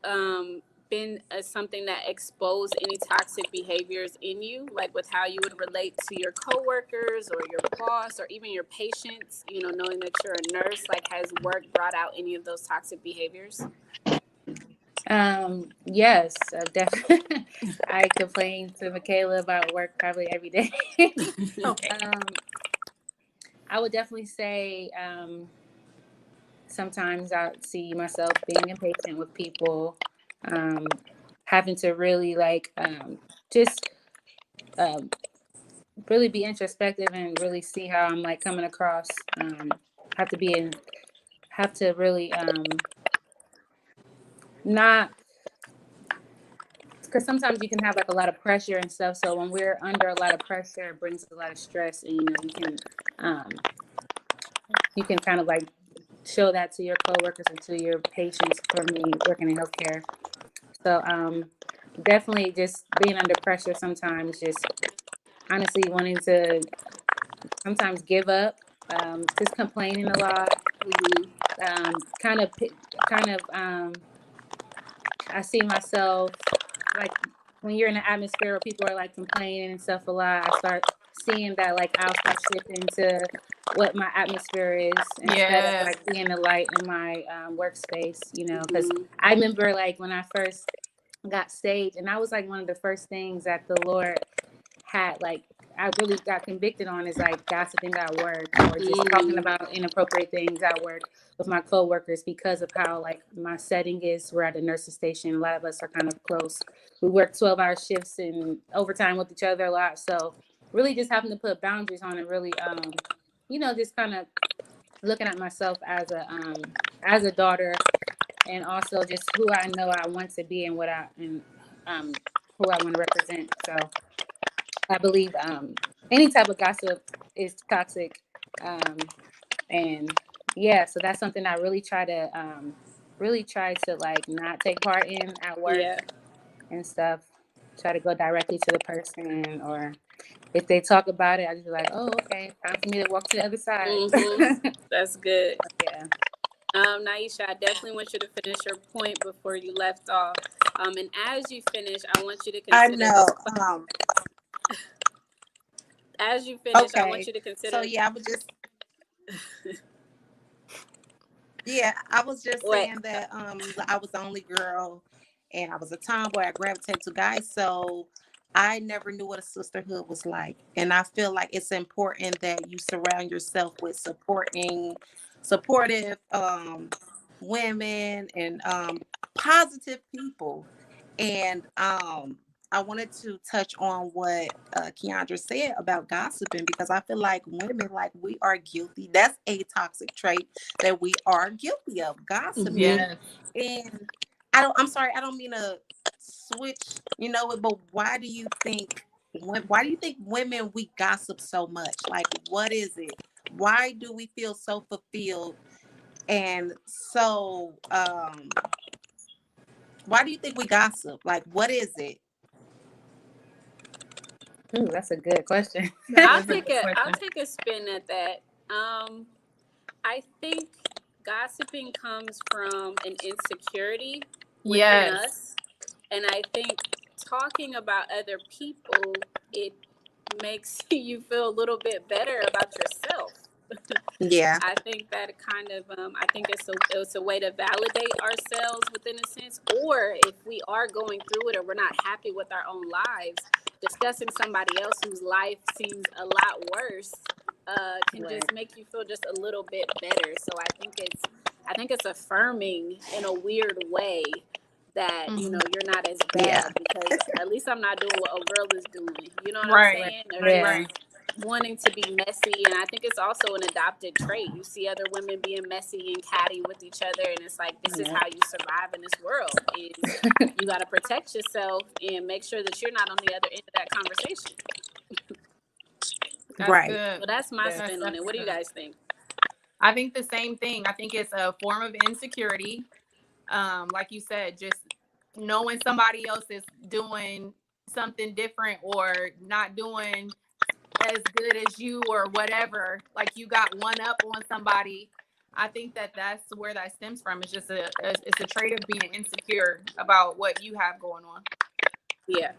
been something that exposed any toxic behaviors in you, like with how you would relate to your coworkers or your boss or even your patients? Knowing that you're a nurse, like, has work brought out any of those toxic behaviors? Yes, definitely. I complain to Mikalah about work probably every day. Okay. I would definitely say sometimes I see myself being impatient with people, having to really just really be introspective and really see how I'm like coming across. Have to really not, because sometimes you can have like a lot of pressure and stuff. So when we're under a lot of pressure, it brings a lot of stress, and you can kind of like show that to your coworkers and to your patients. For me, working in healthcare, so definitely just being under pressure sometimes, just honestly wanting to sometimes give up, just complaining a lot, kind of I see myself like when you're in an atmosphere where people are like complaining and stuff a lot, I start seeing that like I'll start shifting to what my atmosphere is instead of like being a light in my workspace, because I remember like when I first got saved, and that was like one of the first things that the Lord had like I really got convicted on, is like gossiping at work or just talking about inappropriate things at work with my coworkers, because of how like my setting is. We're at a nursing station. A lot of us are kind of close. We work 12-hour shifts and overtime with each other a lot. So really just having to put boundaries on it, really, just kind of looking at myself as a daughter, and also just who I know I want to be and who I want to represent. So I believe any type of gossip is toxic. And yeah, so that's something I really try to like not take part in at work Yeah. and stuff. Try to go directly to the person, or if they talk about it, I just be like, oh, okay, time for me to walk to the other side. That's good. Yeah. Niesha, I definitely want you to finish your point before you left off. And as you finish, I want you to I consider know. as you finish, I want Okay. you to consider. So yeah, I was just saying that I was the only girl, and I was a tomboy. I gravitated to guys, so I never knew what a sisterhood was like. And I feel like it's important that you surround yourself with supportive women and positive people. And I wanted to touch on what Keondra said about gossiping, because I feel like women, like, we are guilty. That's a toxic trait that we are guilty of, gossiping. Yes. And I'm sorry, I don't mean to switch, but why do you think women, we gossip so much? Like, what is it? Why do we feel so fulfilled? And so why do you think we gossip? Like, what is it? Ooh, that's a good question. I'll take a spin at that. I think gossiping comes from an insecurity within us. And I think talking about other people, it makes you feel a little bit better about yourself. Yeah. I think that kind of, I think it's a way to validate ourselves within a sense. Or if we are going through it or we're not happy with our own lives, discussing somebody else whose life seems a lot worse can just make you feel just a little bit better. So I think it's affirming in a weird way that you're not as bad because at least I'm not doing what a girl is doing. You know what I'm saying? Or just wanting to be messy. And I think it's also an adopted trait. You see other women being messy and catty with each other, and it's like this is how you survive in this world. And you got to protect yourself and make sure that you're not on the other end of that conversation. That's good. Well, that's my spin on it. What do you guys think? I think the same thing. I think it's a form of insecurity. Like you said, just knowing somebody else is doing something different or not doing as good as you or whatever, like you got one up on somebody. I think that's where that stems from. It's just it's a trait of being insecure about what you have going on. Yeah.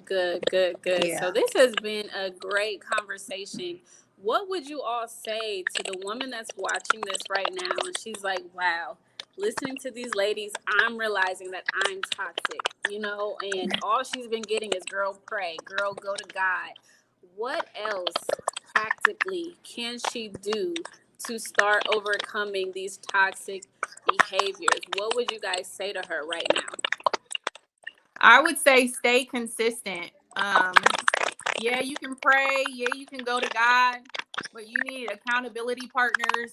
Good. Yeah. So this has been a great conversation. What would you all say to the woman that's watching this right now and she's like, wow, listening to these ladies, I'm realizing that I'm toxic, and all she's been getting is girl, pray, girl, go to God. What else practically can she do to start overcoming these toxic behaviors? What would you guys say to her right now? I would say stay consistent. Yeah, you can pray. Yeah, you can go to God, but you need accountability partners.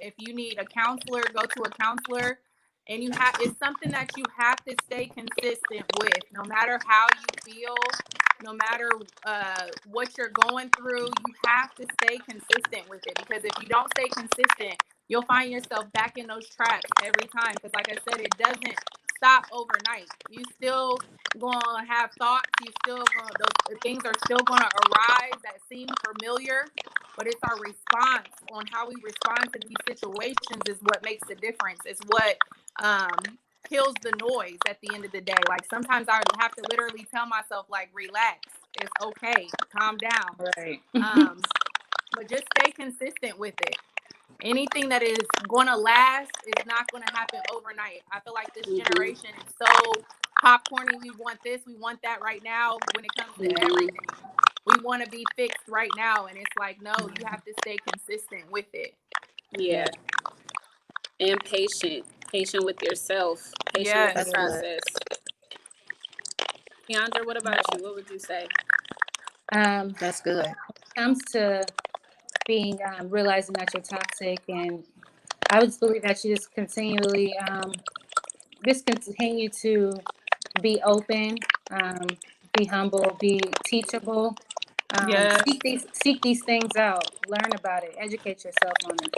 If you need a counselor, go to a counselor. And it's something that you have to stay consistent with, no matter how you feel, no matter what you're going through. You have to stay consistent with it, because if you don't stay consistent, you'll find yourself back in those traps every time. Because like I said, it doesn't stop overnight. You still gonna have thoughts. Those things are still gonna arise that seem familiar, but it's our response on how we respond to these situations is what makes the difference. It's what kills the noise at the end of the day. Like sometimes I have to literally tell myself, like, relax, it's okay, calm down. But just stay consistent with it. Anything that is going to last is not going to happen overnight. I feel like this generation is so popcorny. We want this, we want that right now when it comes to everything. We want to be fixed right now. And it's like, no, you have to stay consistent with it. Yeah. And patient with yourself, patient with the process. Keondra, what about you? What would you say? That's good. When it comes to being realizing that you're toxic, and I would believe that you just continually continue to be open, be humble, be teachable. Seek these things out, learn about it, educate yourself on it.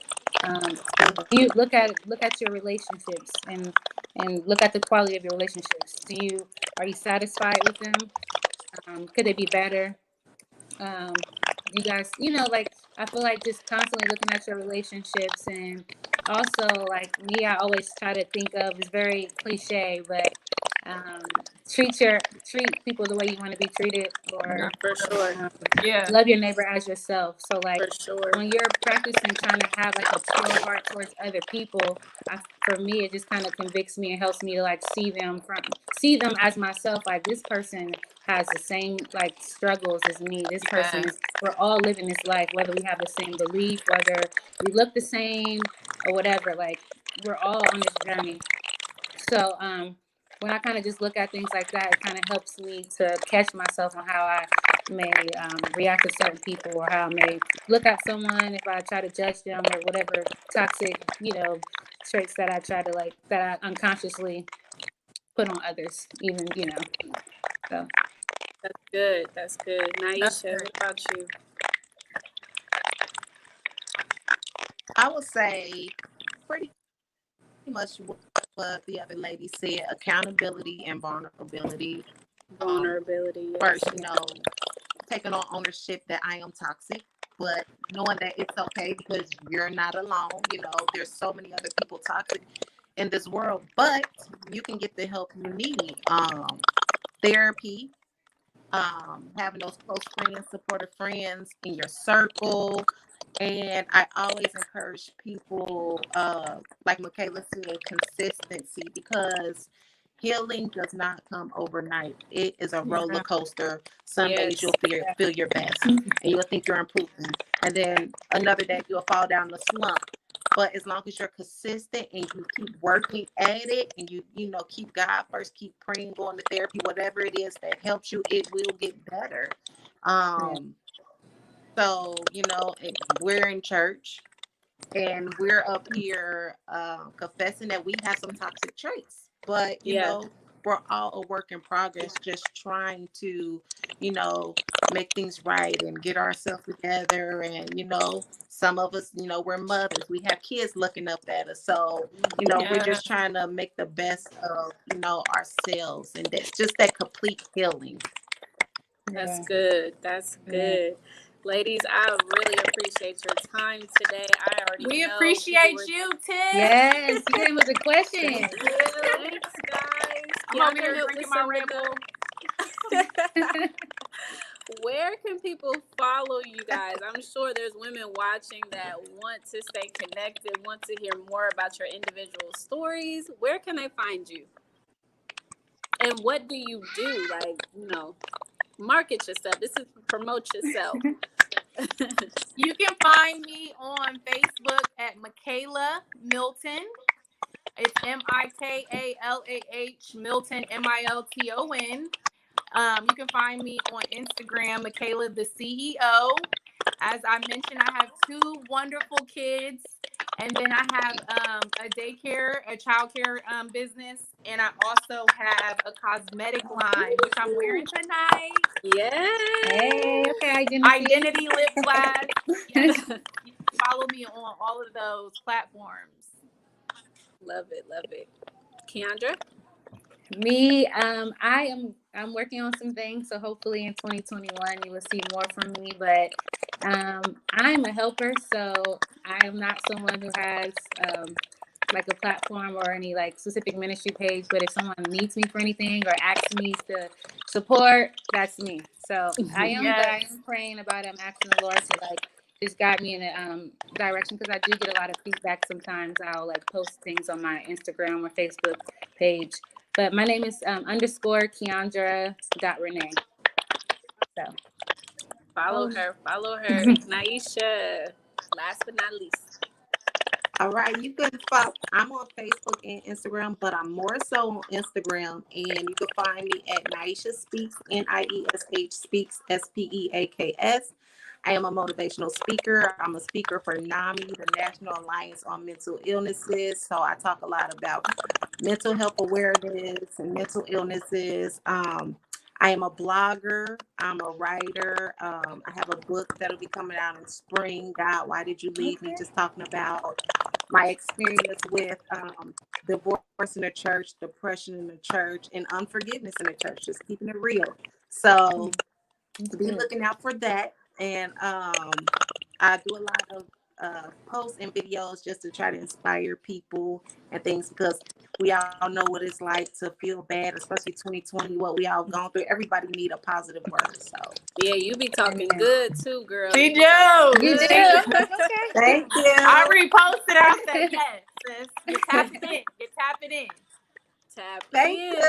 You look at your relationships and look at the quality of your relationships. Are you satisfied with them? Could they be better? You guys, I feel like just constantly looking at your relationships, and also like me, I always try to think of, it's very cliche, but treat people the way you want to be treated, or for sure. Love your neighbor as yourself. So like when you're practicing trying to have like a pure heart towards other people, for me, it just kind of convicts me and helps me to like see them as myself. Like, this person has the same like struggles as me. This person we're all living this life, whether we have the same belief, whether we look the same or whatever. Like, we're all on this journey. So when I kind of just look at things like that, it kind of helps me to catch myself on how I may react to certain people, or how I may look at someone if I try to judge them, or whatever toxic, traits that I try to that I unconsciously put on others, even, so. That's good. Niesha, what about you? I would say pretty much what the other lady said: accountability and vulnerability. Vulnerability. First, taking on ownership that I am toxic. but knowing that it's okay because you're not alone. There's so many other people toxic in this world, but you can get the help you need. Therapy, having those close friends, supportive friends in your circle. And I always encourage people, like Mikalah said, consistency, because healing does not come overnight. It is a roller coaster. Some days you'll feel your best and you'll think you're improving. And then another day you'll fall down the slump. But as long as you're consistent and you keep working at it, and you keep God first, keep praying, going to therapy, whatever it is that helps you, it will get better. So, we're in church and we're up here confessing that we have some toxic traits, but we're all a work in progress, just trying to, make things right and get ourselves together. And, some of us, we're mothers, we have kids looking up at us. So, we're just trying to make the best of, ourselves. And that's just that complete healing. That's good. That's good. Ladies, I really appreciate your time today. We appreciate you, Tiff. Yes, you came with a question. Thanks, guys. I'm over here drinking my Red Bull. Where can people follow you guys? I'm sure there's women watching that want to stay connected, want to hear more about your individual stories. Where can they find you? And what do you do? Market yourself. This is promote yourself. You can find me on Facebook at Mikalah Milton. It's Mikalah Milton Milton. You can find me on Instagram, Mikalah the CEO. As I mentioned, I have 2 wonderful kids, and then I have a childcare business, and I also have a cosmetic line, which I'm wearing tonight. Yeah. Hey, okay, Identity lip glass. Yes. You can follow me on all of those platforms. Love it, love it. Keondra? Me, I'm working on some things, so hopefully in 2021 you will see more from me. But I'm a helper, so I am not someone who has like a platform or any like specific ministry page. But if someone needs me for anything or asks me to support, that's me. So I am, but I am praying about it. I'm asking the Lord to just guide me in a direction, because I do get a lot of feedback. Sometimes I'll post things on my Instagram or Facebook page. But my name is _Keondra.Renee. So follow her. Niesha, last but not least. All right, you can follow. I'm on Facebook and Instagram, but I'm more so on Instagram, and you can find me at Niesha Speaks, Niesh Speaks, SPEAKS. I am a motivational speaker. I'm a speaker for NAMI, the National Alliance on Mental Illnesses. So I talk a lot about mental health awareness and mental illnesses. I am a blogger. I'm a writer. I have a book that'll be coming out in spring. God, why did you leave me? Just talking about my experience with divorce in the church, depression in the church, and unforgiveness in the church. Just keeping it real. So be looking out for that. And I do a lot of posts and videos just to try to inspire people and things, because we all know what it's like to feel bad, especially 2020, what we all gone through. Everybody need a positive word. So yeah, you be talking good too, girl. You do. Thank you. I reposted. I said yes, sis. You're tapping in. Thank you.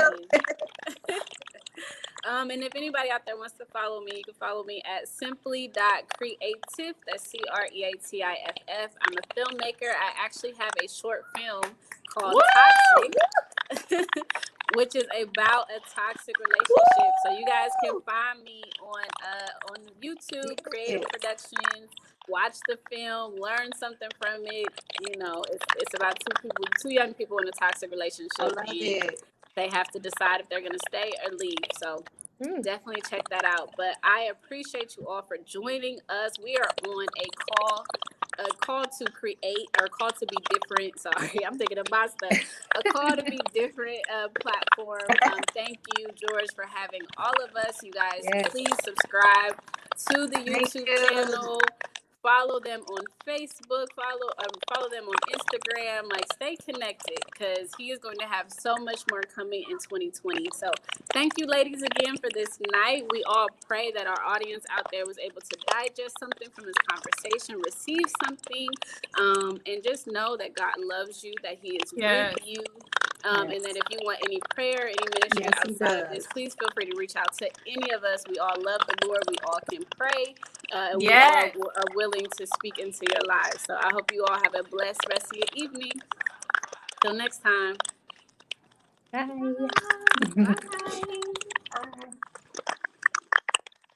And if anybody out there wants to follow me, you can follow me at simply.creative. That's CREATIFF. I'm a filmmaker. I actually have a short film called Toxic, which is about a toxic relationship. So you guys can find me on YouTube, Creative Productions. Watch the film, learn something from it. It's about two young people in a toxic relationship. They have to decide if they're going to stay or leave. So definitely check that out. But I appreciate you all for joining us. We are on a call to create, or call to be different. Sorry, I'm thinking of my stuff. A call to be different platform. Thank you, George, for having all of us. You guys, please subscribe to the YouTube channel. Follow them on Facebook. Follow them on Instagram. Like, stay connected, because he is going to have so much more coming in 2020. So thank you, ladies, again for this night. We all pray that our audience out there was able to digest something from this conversation, receive something, and just know that God loves you, that he is with you. And that if you want any prayer, any ministry outside of this, please feel free to reach out to any of us. We all love the Lord. We all can pray. We all are willing to speak into your lives. So I hope you all have a blessed rest of your evening. Till next time. Bye. Bye.